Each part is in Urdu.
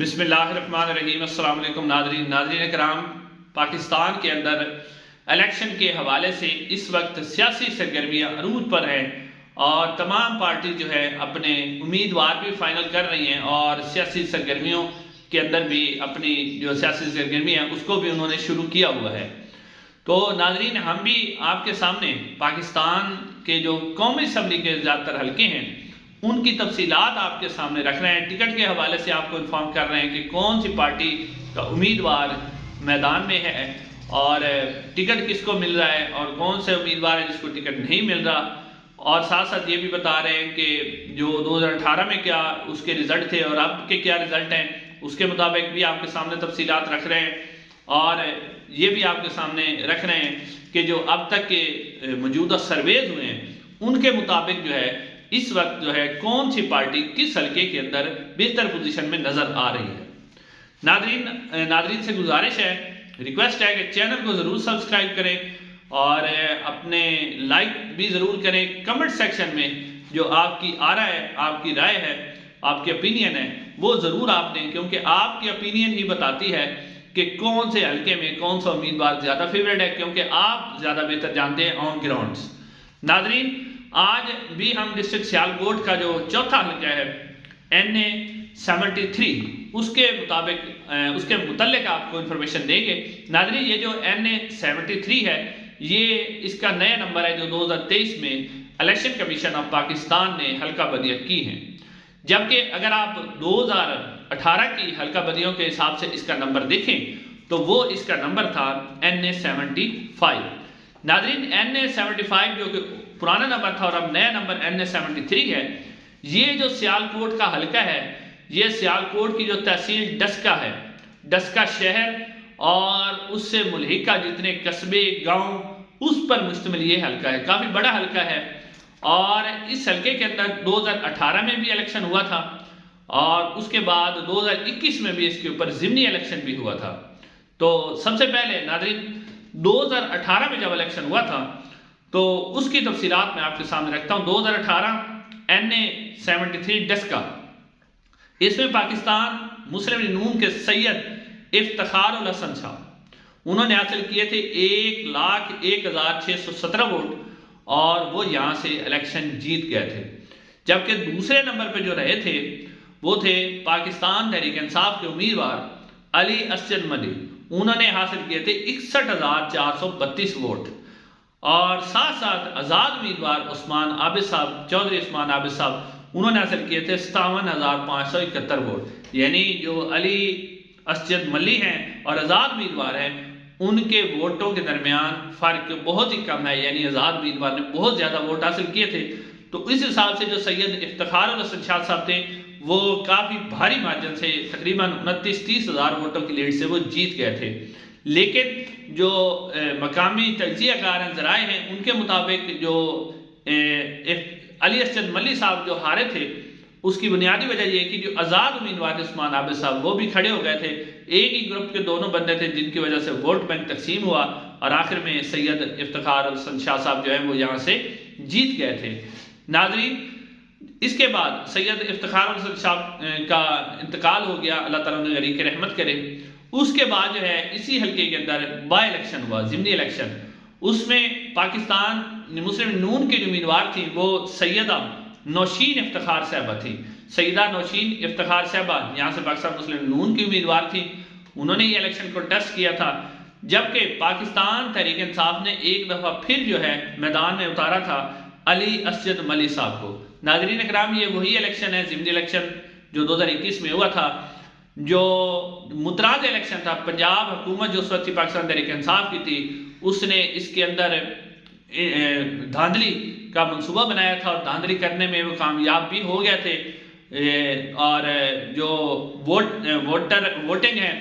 بسم اللہ الرحمن الرحیم۔ السلام علیکم ناظرین کرام، پاکستان کے اندر الیکشن کے حوالے سے اس وقت سیاسی سرگرمیاں عروج پر ہیں اور تمام پارٹی جو ہے اپنے امیدوار بھی فائنل کر رہی ہیں اور سیاسی سرگرمیوں کے اندر بھی اپنی جو سیاسی سرگرمی ہیں اس کو بھی انہوں نے شروع کیا ہوا ہے۔ تو ناظرین، ہم بھی آپ کے سامنے پاکستان کے جو قومی اسمبلی کے زیادہ تر حلقے ہیں ان کی تفصیلات آپ کے سامنے رکھ رہے ہیں۔ ٹکٹ کے حوالے سے آپ کو انفارم کر رہے ہیں کہ کون سی پارٹی کا امیدوار میدان میں ہے اور ٹکٹ کس کو مل رہا ہے اور کون سے امیدوار ہے جس کو ٹکٹ نہیں مل رہا، اور ساتھ ساتھ یہ بھی بتا رہے ہیں کہ جو 2018 میں کیا اس کے رزلٹ تھے اور اب کے کیا رزلٹ ہیں اس کے مطابق بھی آپ کے سامنے تفصیلات رکھ رہے ہیں، اور یہ بھی آپ کے سامنے رکھ رہے ہیں کہ جو اب تک کے موجودہ سرویز ہوئے ہیں ان کے مطابق جو ہے اس وقت جو ہے کون سی پارٹی کس حلقے کے اندر بہتر پوزیشن میں نظر آ رہی ہے۔ ناظرین سے گزارش ہے، ریکویسٹ ہے کہ چینل کو ضرور سبسکرائب کریں اور اپنے لائک بھی ضرور کریں۔ کمنٹ سیکشن میں جو آپ کی آرا ہے، آپ کی رائے ہے، آپ کی اپینین ہے وہ ضرور آپ دیں، کیونکہ آپ کی اپینین ہی بتاتی ہے کہ کون سے حلقے میں کون سا امیدوار زیادہ فیوریٹ ہے، کیونکہ آپ زیادہ بہتر جانتے ہیں آن گراؤنڈز۔ ناظرین، آج بھی ہم ڈسٹرکٹ سیالکوٹ کا جو چوتھا حلقہ ہے NA 73 اس کے مطابق اس کے متعلق آپ کو انفارمیشن دیں گے۔ ناظرین، یہ جو NA 73 ہے یہ اس کا نیا نمبر ہے جو 2023 میں الیکشن کمیشن آف پاکستان نے حلقہ بندیاں کی ہیں، جبکہ اگر آپ 2018 کی حلقہ بندیوں کے حساب سے اس کا نمبر دیکھیں تو وہ اس کا نمبر تھا NA 75۔ ناظرین، NA 75 جو کہ پرانا نمبر تھا اور اب نیا نمبر NA 73 ہے، یہ جو سیالکوٹ کا حلقہ ہے یہ سیالکوٹ کی جو تحصیل ڈسکا ہے، ڈسکا شہر اور اس سے ملحقہ جتنے قصبے گاؤں اس پر مشتمل یہ حلقہ ہے، کافی بڑا حلقہ ہے۔ اور اس حلقے کے اندر 2018 میں بھی الیکشن ہوا تھا اور اس کے بعد 2021 میں بھی اس کے اوپر ضمنی الیکشن بھی ہوا تھا۔ تو سب سے پہلے ناظرین 2018 میں جب الیکشن ہوا تھا تو اس کی تفصیلات میں آپ کے سامنے رکھتا ہوں۔ 2018 NA 73 ڈسکا، اس میں پاکستان مسلم لیگ نون کے سید افتخار الحسن صاحب انہوں نے حاصل کیے تھے 1,01,617 ووٹ اور وہ یہاں سے الیکشن جیت گئے تھے، جبکہ دوسرے نمبر پہ جو رہے تھے وہ تھے پاکستان تحریک انصاف کے امیدوار علی اسجد ملی، انہوں نے حاصل کیے تھے 61,432 ووٹ، اور ساتھ ساتھ آزاد امیدوار عثمان عابد صاحب، چودھری عثمان عابد صاحب، انہوں نے حاصل کیے تھے 57,571 ووٹ۔ یعنی جو علی اسجد ملی ہیں اور آزاد امیدوار ہیں ان کے ووٹوں کے درمیان فرق بہت ہی کم ہے، یعنی آزاد امیدوار نے بہت زیادہ ووٹ حاصل کیے تھے۔ تو اس حساب سے جو سید افتخار الحسن شاہ صاحب تھے وہ کافی بھاری مارجن سے تقریباً 29-30 ہزار ووٹوں کی لیڈ سے وہ جیت گئے تھے، لیکن جو مقامی تجزیہ کار ذرائع ہیں ان کے مطابق جو علی اسجد ملی صاحب جو ہارے تھے اس کی بنیادی وجہ یہ کہ جو آزاد امیدوار عثمان عابد صاحب وہ بھی کھڑے ہو گئے تھے، ایک ہی گروپ کے دونوں بندے تھے جن کی وجہ سے ووٹ بینک تقسیم ہوا اور آخر میں سید افتخار الحسن شاہ صاحب جو ہیں وہ یہاں سے جیت گئے تھے۔ ناظرین، اس کے بعد سید افتخار الحسن صاحب کا انتقال ہو گیا، اللہ تعالیٰ نے غریق رحمت کرے۔ اس کے بعد جو ہے اسی حلقے کے اندر بائی الیکشن ہوا، ضمنی الیکشن، اس میں پاکستان مسلم لیگ نون کی جو امیدوار تھی وہ سیدہ نوشین افتخار صاحبہ تھی۔ سیدہ نوشین افتخار صاحبہ یہاں سے پاکستان مسلم لیگ نون کی امیدوار تھی، انہوں نے یہ الیکشن کو ٹیسٹ کیا تھا، جبکہ پاکستان تحریک انصاف نے ایک دفعہ پھر جو ہے میدان میں اتارا تھا علی اسجد ملی صاحب کو۔ ناظرین اکرام، یہ وہی الیکشن ہے، ضمنی الیکشن جو 2021 میں ہوا تھا، جو متراز الیکشن تھا۔ پنجاب حکومت جو اس وقت پاکستان تحریک انصاف کی تھی اس نے اس کے اندر دھاندلی کا منصوبہ بنایا تھا اور دھاندلی کرنے میں وہ کامیاب بھی ہو گئے تھے، اور جو ووٹنگ ہے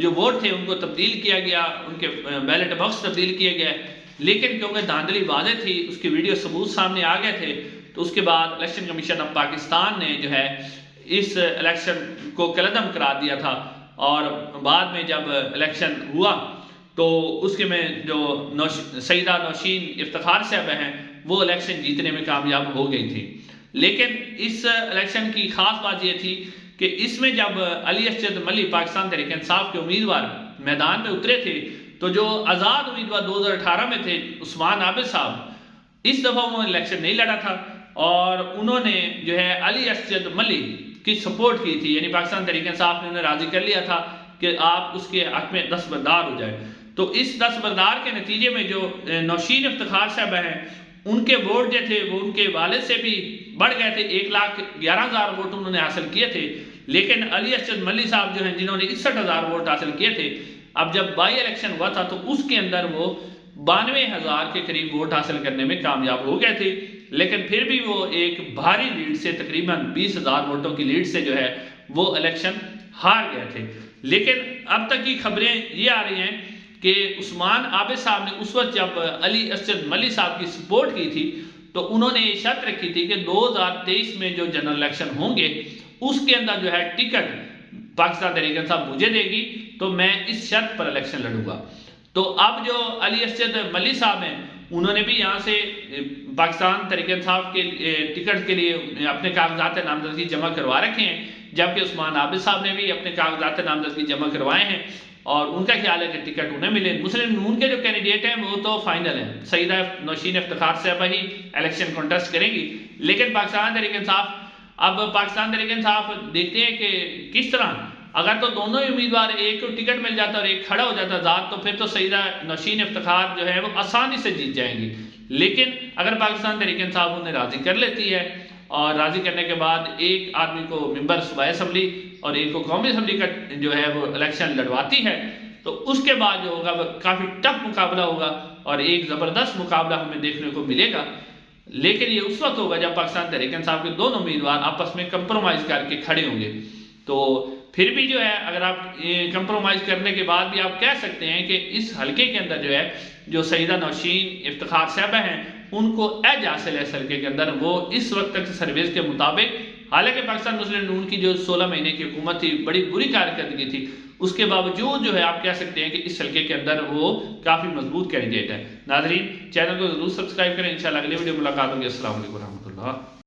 جو ووٹ تھے ان کو تبدیل کیا گیا، ان کے بیلٹ باکس تبدیل کیے گئے، لیکن کیونکہ دھاندلی واضح تھی، اس کی ویڈیو ثبوت سامنے آ گئے تھے، تو اس کے بعد الیکشن کمیشن آف پاکستان نے جو ہے اس الیکشن کو کالعدم قرار دیا تھا، اور بعد میں جب الیکشن ہوا تو اس کے میں جو سیدہ نوشین افتخار صاحب ہیں وہ الیکشن جیتنے میں کامیاب ہو گئی تھی۔ لیکن اس الیکشن کی خاص بات یہ تھی کہ اس میں جب علی اسجد ملی پاکستان تحریک انصاف کے امیدوار میدان میں اترے تھے تو جو آزاد امیدوار 2018 میں تھے عثمان عابد صاحب، اس دفعہ انہوں نے الیکشن نہیں لڑا تھا اور انہوں نے جو ہے علی اسجد ملی کی سپورٹ کی تھی، یعنی پاکستان تحریک انصاف نے انہیں راضی کر لیا تھا کہ آپ اس کے حق میں دستبردار ہو جائیں۔ تو اس دستبردار کے نتیجے میں جو نوشین افتخار صاحب ہیں ان کے ووٹ جو تھے وہ ان کے والد سے بھی بڑھ گئے تھے، 1,11,000 ووٹ انہوں نے حاصل کیے تھے، لیکن علی اسجد ملی صاحب جو ہیں جنہوں نے 61,000 ووٹ حاصل کیے تھے، اب جب بائی الیکشن ہوا تھا تو اس کے اندر وہ 92,000 کے قریب ووٹ حاصل کرنے میں کامیاب ہو گئے تھے، لیکن پھر بھی وہ ایک بھاری لیڈ سے تقریباً 20,000 ووٹوں کی لیڈ سے جو ہے وہ الیکشن ہار گئے تھے۔ لیکن اب تک کی خبریں یہ آ رہی ہیں کہ عثمان عابد صاحب نے اس وقت جب علی اسجد ملی صاحب کی سپورٹ کی تھی تو انہوں نے یہ شرط رکھی تھی کہ 2023 میں جو جنرل الیکشن ہوں گے اس کے اندر جو ہے ٹکٹ پاکستان تحریک انصاف مجھے دے گی تو میں اس شرط پر الیکشن لڑوں گا۔ تو اب جو علی اسجد ملی صاحب ہیں انہوں نے بھی یہاں سے پاکستان تحریک انصاف کے ٹکٹ کے لیے اپنے کاغذات نامزدگی جمع کروا رکھے ہیں، جبکہ عثمان عابد صاحب نے بھی اپنے کاغذات نامزدگی جمع کروائے ہیں اور ان کا خیال ہے کہ ٹکٹ انہیں ملے۔ مسلم نون کے جو کینڈیڈیٹ ہیں وہ تو فائنل ہیں، سیدہ نوشین افتخار صاحبہ ہی الیکشن کنٹیسٹ کریں گی، لیکن پاکستان تحریک انصاف دیکھتے ہیں کہ کس طرح، اگر تو دونوں ہی امیدوار ایک کو ٹکٹ مل جاتا اور ایک کھڑا ہو جاتا ذات تو پھر تو سیدہ نوشین افتخار جو ہے وہ آسانی سے جیت جائیں گی، لیکن اگر پاکستان تحریک انصاف انہیں راضی کر لیتی ہے اور راضی کرنے کے بعد ایک آدمی کو ممبر صوبائی اسمبلی اور ایک کو قومی اسمبلی کا جو ہے وہ الیکشن لڑواتی ہے تو اس کے بعد جو ہوگا وہ کافی ٹف مقابلہ ہوگا اور ایک زبردست مقابلہ ہمیں دیکھنے کو ملے گا، لیکن یہ اس وقت ہوگا جب پاکستان تحریک انصاف کے دونوں امیدوار آپس میں کمپرومائز کر کے کھڑے ہوں گے۔ تو پھر بھی جو ہے اگر آپ کمپرومائز کرنے کے بعد بھی آپ کہہ سکتے ہیں کہ اس حلقے کے اندر جو ہے جو سیدہ نوشین افتخار صاحبہ ہیں ان کو ایج حاصل ہے اس حلقے کے اندر، وہ اس وقت تک سرویز کے مطابق، حالانکہ پاکستان مسلم نون کی جو 16 مہینے کی حکومت تھی بڑی بری کارکردگی تھی، اس کے باوجود جو ہے آپ کہہ سکتے ہیں کہ اس حلقے کے اندر وہ کافی مضبوط کینڈیڈیٹ ہے۔ ناظرین چینل کو ضرور سبسکرائب کریں، انشاءاللہ اگلی ویڈیو ملاقات ہوگی۔ السلام علیکم ورحمۃ اللہ۔